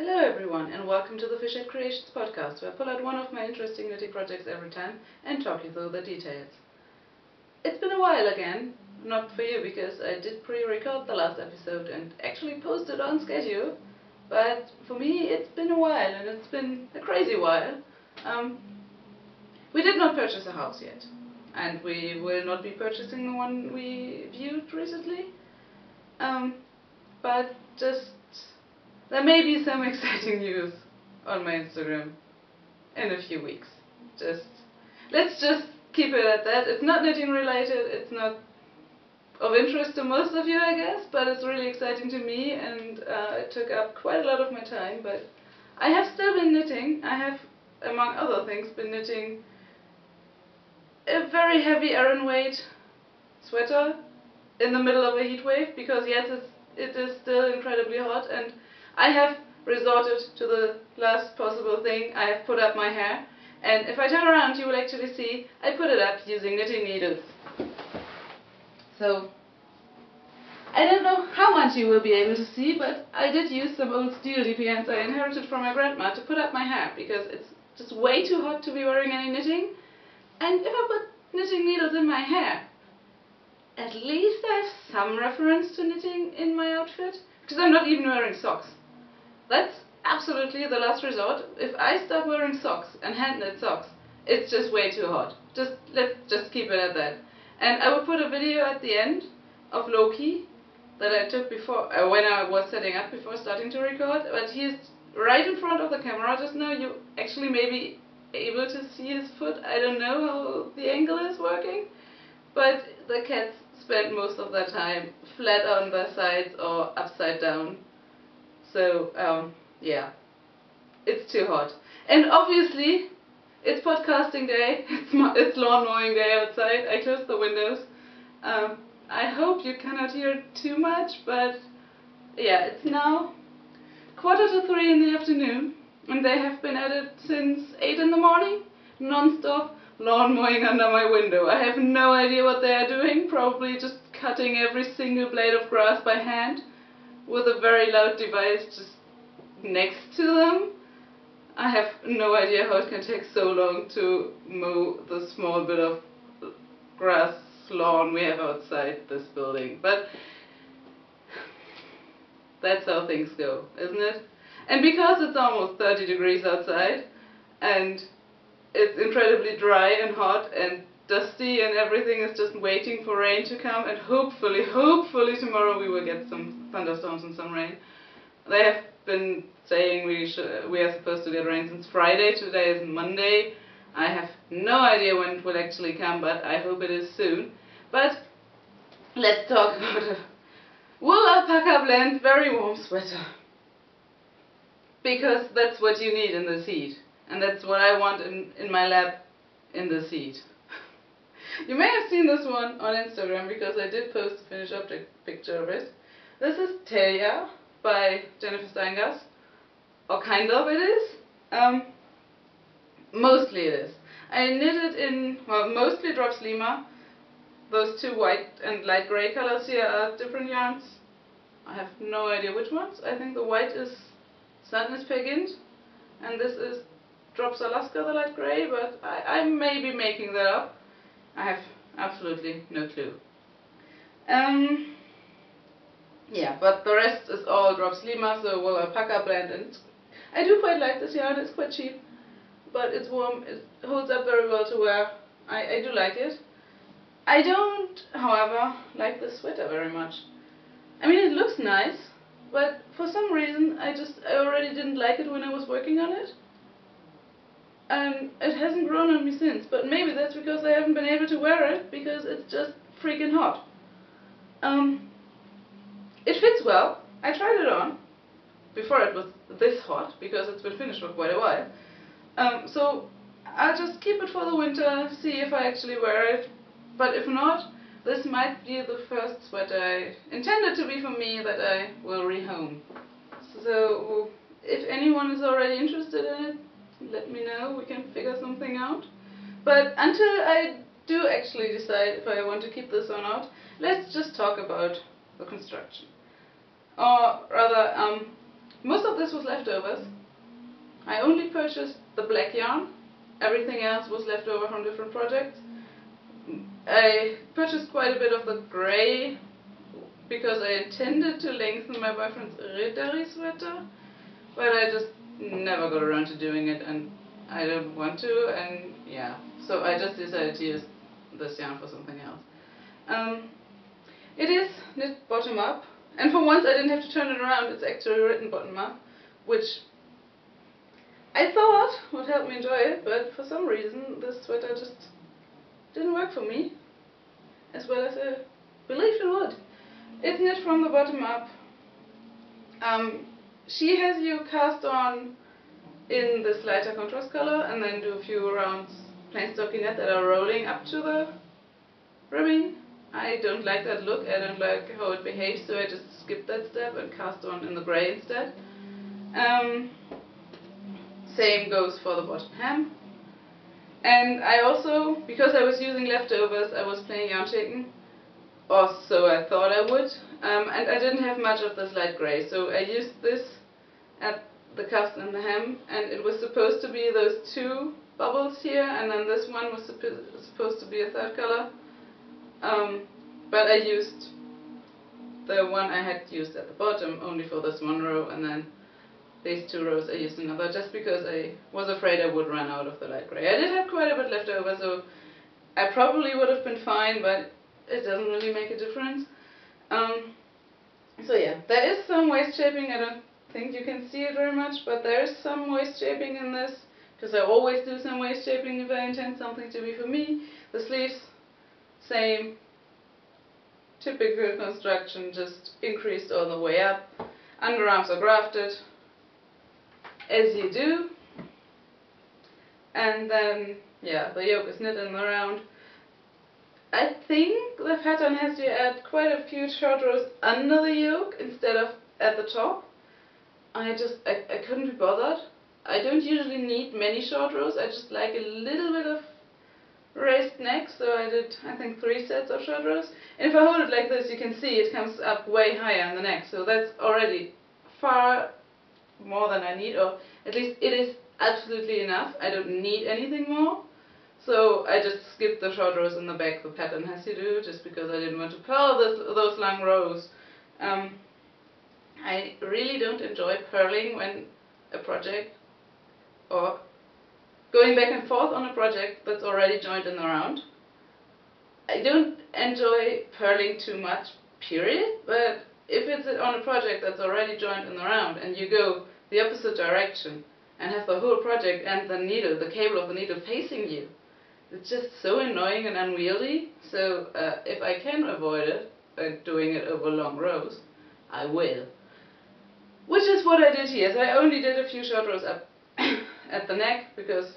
Hello everyone and welcome to the Fishhead Creations podcast, where I pull out one of my interesting knitting projects every time and talk you through the details. It's been a while again, not for you because I did pre-record the last episode and actually post it on schedule, but for me it's been a while and it's been a crazy while. We did not purchase a house yet, and we will not be purchasing the one we viewed recently, but there may be some exciting news on my Instagram in a few weeks. Let's just keep it at that. It's not knitting related, it's not of interest to most of you, I guess, but it's really exciting to me, and it took up quite a lot of my time. But I have still been knitting. I have, among other things, been knitting a very heavy Aran weight sweater in the middle of a heat wave, because yes, it is still incredibly hot, and I have resorted to the last possible thing. I have put up my hair, and if I turn around you will actually see I put it up using knitting needles. So I don't know how much you will be able to see, but I did use some old steel DPNs I inherited from my grandma to put up my hair, because it's just way too hot to be wearing any knitting. And if I put knitting needles in my hair, at least I have some reference to knitting in my outfit, because I'm not even wearing socks. That's absolutely the last resort. If I stop wearing socks and hand knit socks, it's just way too hot. Let's just keep it at that. And I will put a video at the end of Loki that I took before, when I was setting up before starting to record. But he's right in front of the camera just now. You actually may be able to see his foot. I don't know how the angle is working, but the cats spend most of their time flat on their sides or upside down. So yeah, it's too hot. And obviously it's podcasting day, it's lawn mowing day outside. I closed the windows. I hope you cannot hear too much, but yeah, it's now 2:45 in the afternoon, and they have been at it since 8 in the morning, non-stop lawn mowing under my window. I have no idea what they are doing, probably just cutting every single blade of grass by hand with a very loud device just next to them. I have no idea how it can take so long to mow the small bit of grass lawn we have outside this building, but that's how things go, isn't it? And because it's almost 30 degrees outside and it's incredibly dry and hot and dusty and everything is just waiting for rain to come, and hopefully tomorrow we will get some thunderstorms and some rain. They have been saying we are supposed to get rain since Friday. Today is Monday. I have no idea when it will actually come, but I hope it is soon. But let's talk about a wool alpaca blend very warm sweater, because that's what you need in this heat, and that's what I want in my lab in this heat. You may have seen this one on Instagram, because I did post a finished object picture of it. This is Telja by Jennifer Steingast, or kind of it is. Mostly it is. I knit it in, well, mostly drops Lima. Those two white and light grey colors here are different yarns. I have no idea which ones. I think the white is Sadness Pegint, and this is Drops Alaska, the light grey, but I may be making that up. I have absolutely no clue. Yeah, but the rest is all Drops Lima, so wool alpaca blend, and I do quite like this yarn. It's quite cheap, but it's warm. It holds up very well to wear. I do like it. I don't, however, like this sweater very much. I mean, it looks nice, but for some reason I already didn't like it when I was working on it. And it hasn't grown on me since, but maybe that's because I haven't been able to wear it, because it's just freaking hot. It fits well. I tried it on before it was this hot, because it's been finished for quite a while. So I'll just keep it for the winter, see if I actually wear it. But if not, this might be the first sweater I intended to be for me that I will rehome. So if anyone is already interested in it, let me know, we can figure something out. But until I do actually decide if I want to keep this or not, let's just talk about the construction. Or rather, Most of this was leftovers. I only purchased the black yarn. Everything else was leftover from different projects. I purchased quite a bit of the grey because I intended to lengthen my boyfriend's Ritteri sweater, but I just never got around to doing it, and I don't want to, and yeah, so I just decided to use this yarn for something else. It is knit bottom up, and for once I didn't have to turn it around. It's actually written bottom up, which I thought would help me enjoy it, but for some reason this sweater just didn't work for me as well as I believed it would. It's knit from the bottom up. She has you cast on in this lighter contrast color and then do a few rounds plain stockinette that are rolling up to the ribbing. I don't like that look, I don't like how it behaves, so I just skipped that step and cast on in the grey instead. Same goes for the bottom hem. And I also, because I was using leftovers, I was playing yarn shaking, or so I thought I would, and I didn't have much of this light grey, so I used this at the cast and the hem, and it was supposed to be those two bubbles here, and then this one was supposed to be a third color, but I used the one I had used at the bottom only for this one row, and then these two rows I used another, just because I was afraid I would run out of the light grey. I did have quite a bit left over, so I probably would have been fine, but it doesn't really make a difference. So yeah, there is some waist shaping. I don't think you can see it very much, but there is some waist shaping in this, because I always do some waist shaping if I intend something to be for me. The sleeves, same, typical construction, just increased all the way up. Underarms are grafted, as you do. And then, yeah, the yoke is knit in the round. I think the pattern has you add quite a few short rows under the yoke instead of at the top. I couldn't be bothered. I don't usually need many short rows, I just like a little bit of raised neck, so I did, I think, 3 sets of short rows. And if I hold it like this, you can see it comes up way higher in the neck, so that's already far more than I need, or at least it is absolutely enough. I don't need anything more. So I just skipped the short rows in the back the pattern has you do, just because I didn't want to purl those long rows. I really don't enjoy purling when a project, or going back and forth on a project that's already joined in the round. I don't enjoy purling too much, period, but if it's on a project that's already joined in the round and you go the opposite direction and have the whole project and the needle, the cable of the needle facing you, it's just so annoying and unwieldy. So if I can avoid it by doing it over long rows, I will. Which is what I did here. So I only did a few short rows up at the neck, because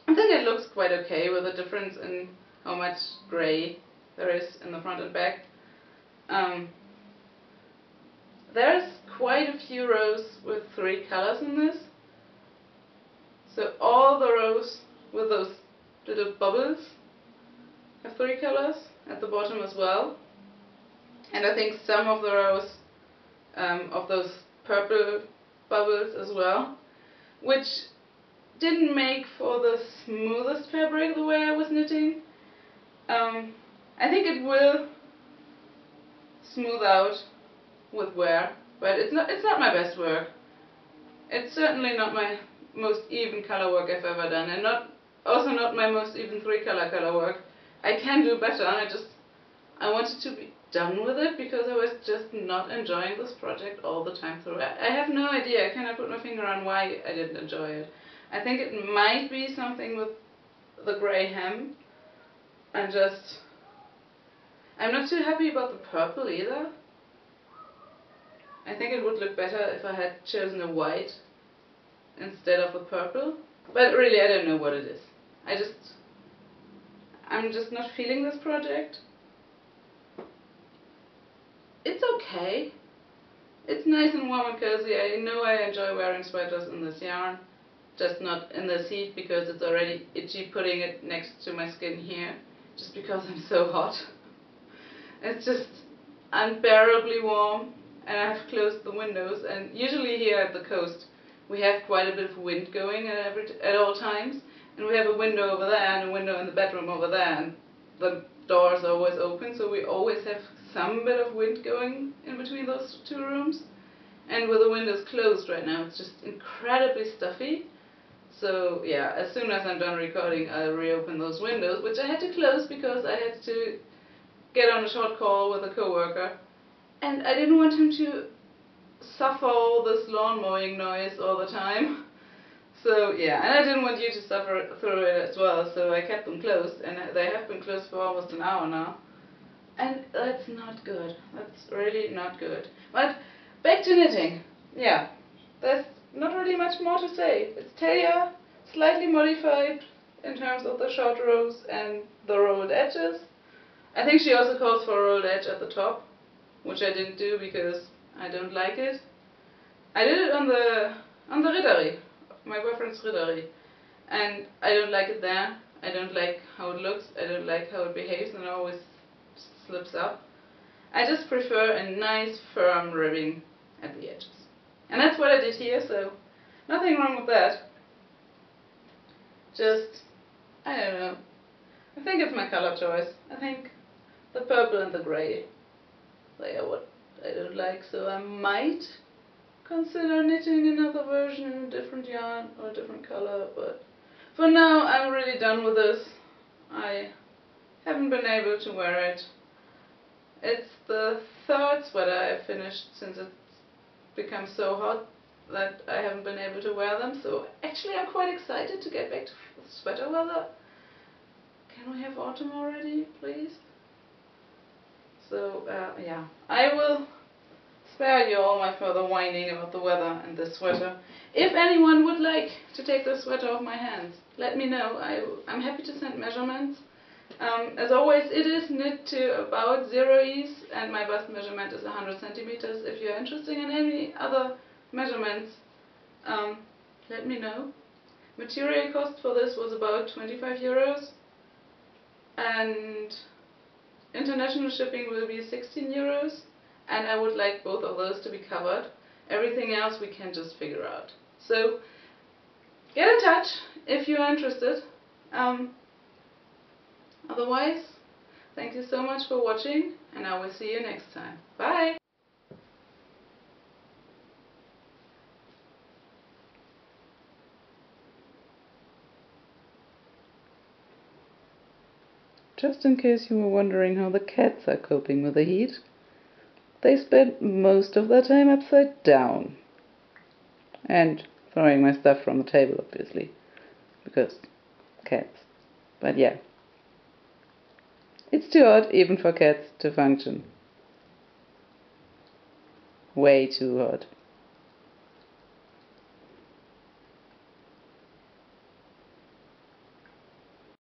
I think it looks quite okay with the difference in how much grey there is in the front and back. There's quite a few rows with 3 colors in this. So all the rows with those little bubbles have 3 colors, at the bottom as well. And I think some of the rows of those purple bubbles as well, which didn't make for the smoothest fabric the way I was knitting. I think it will smooth out with wear, but it's not my best work. It's certainly not my most even color work I've ever done, and also not my most even 3 color work. I can do better. I wanted to be done with it because I was just not enjoying this project all the time through. I have no idea. I cannot put my finger on why I didn't enjoy it. I think it might be something with the grey hem. I'm not too happy about the purple either. I think it would look better if I had chosen a white instead of a purple. But really, I don't know what it is. I'm just not feeling this project. It's okay. It's nice and warm and cozy. I know I enjoy wearing sweaters in this yarn. Just not in this heat, because it's already itchy putting it next to my skin here. Just because I'm so hot. It's just unbearably warm. and I've closed the windows. And usually here at the coast we have quite a bit of wind going at all times, and we have a window over there and a window in the bedroom over there, and the doors are always open, so we always have some bit of wind going in between those two rooms. And with the windows closed right now, it's just incredibly stuffy. So yeah, as soon as I'm done recording, I'll reopen those windows, which I had to close because I had to get on a short call with a coworker, and I didn't want him to suffer all this lawn mowing noise all the time. So yeah, and I didn't want you to suffer through it as well, so I kept them closed, and they have been closed for almost an hour now. And that's not good. That's really not good. But back to knitting. Yeah, there's not really much more to say. It's Telja, slightly modified in terms of the short rows and the rolled edges. I think she also calls for a rolled edge at the top, which I didn't do because I don't like it. I did it on the Riddery, my boyfriend's Riddery, and I don't like it there. I don't like how it looks, I don't like how it behaves, and it always slips up. I just prefer a nice firm ribbing at the edges. And that's what I did here, so nothing wrong with that. Just, I don't know, I think it's my color choice. I think the purple and the grey, they are what I don't like, so I might consider knitting another version in a different yarn or a different color, but for now I'm really done with this. I haven't been able to wear it. It's the third sweater I've finished since it's become so hot that I haven't been able to wear them, so actually I'm quite excited to get back to sweater weather. Can we have autumn already, please? So yeah, I will spare you all my further whining about the weather and this sweater. If anyone would like to take this sweater off my hands, let me know. I'm happy to send measurements. As always, it is knit to about 0 ease, and my bust measurement is 100 centimeters. If you're interested in any other measurements, let me know. Material cost for this was about 25 euros, and international shipping will be 16 euros, and I would like both of those to be covered. Everything else we can just figure out. So get in touch if you're interested. Otherwise, thank you so much for watching, and I will see you next time. Bye! Just in case you were wondering how the cats are coping with the heat, they spend most of their time upside down. And throwing my stuff from the table, obviously, because cats. But yeah. It's too hot even for cats to function. Way too hot.